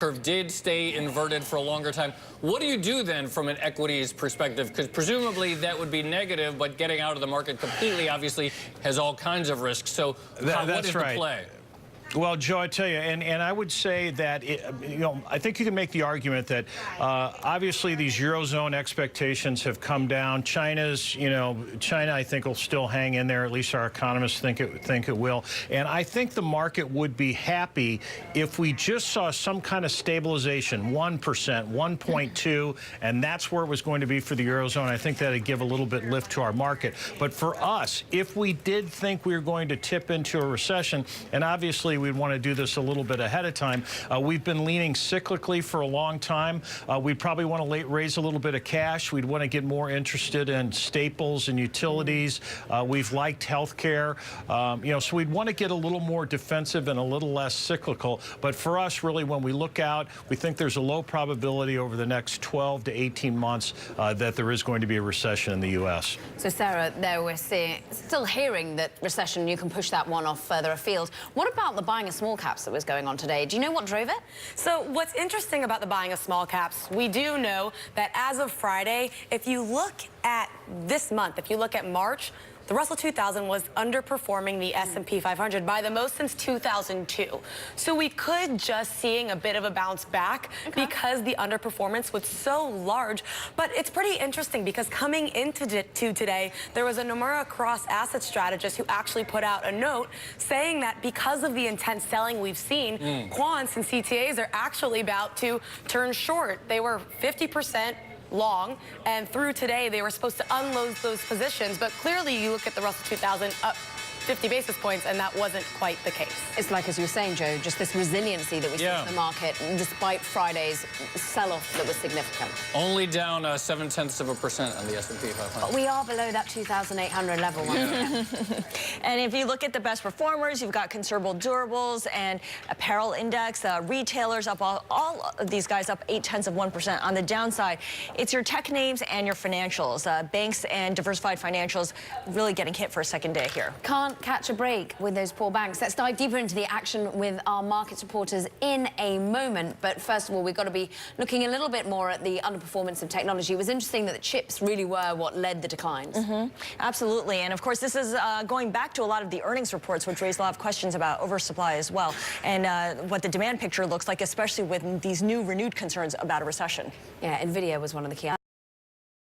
curve did stay inverted for a longer time. What do you do then from an equities perspective? Because presumably that would be negative, but getting out of the market completely obviously has all kinds of risks. So what is the play? Well, Joe, I tell you, and I would say that, I think you can make the argument that obviously these Eurozone expectations have come down. China, I think will still hang in there. At least our economists think it will. And I think the market would be happy if we just saw some kind of stabilization, 1%, 1.2, and that's where it was going to be for the Eurozone. I think that'd give a little bit lift to our market. But for us, if we did think we were going to tip into a recession, and obviously we'd want to do this a little bit ahead of time. We've been leaning cyclically for a long time. We'd probably want to raise a little bit of cash. We'd want to get more interested in staples and utilities. We've liked healthcare. So we'd want to get a little more defensive and a little less cyclical. But for us, really, when we look out, we think there's a low probability over the next 12 to 18 months that there is going to be a recession in the U.S. So, Sarah, there we're still hearing that recession, you can push that one off further afield. What about the buying of small caps that was going on today? Do you know what drove it? So what's interesting about the buying of small caps, we do know that as of Friday, if you look at this month, if you look at March, the Russell 2000 was underperforming the S&P 500 by the most since 2002. So we could just seeing a bit of a bounce back because the underperformance was so large. But it's pretty interesting because coming into today, there was a Nomura cross-asset strategist who actually put out a note saying that because of the intense selling we've seen, quants and CTAs are actually about to turn short. They were 50% long, and through today they were supposed to unload those positions, but clearly you look at the Russell 2000 up 50 basis points, and that wasn't quite the case. It's like, as you were saying, Joe, just this resiliency that we see in the market, despite Friday's sell-off that was significant. Only down 0.7% on the S&P 500. But we are below that 2,800 level once again. And if you look at the best performers, you've got consumer durables and apparel index, retailers up, all of these guys up 0.8%. On the downside, it's your tech names and your financials. Banks and diversified financials really getting hit for a second day here. Can't catch a break with those poor banks. Let's dive deeper into the action with our market reporters in a moment. But first of all, we've got to be looking a little bit more at the underperformance of technology. It was interesting that the chips really were what led the declines. Absolutely. And of course, this is going back to a lot of the earnings reports, which raised a lot of questions about oversupply as well, and what the demand picture looks like, especially with these new renewed concerns about a recession. Yeah, NVIDIA was one of the key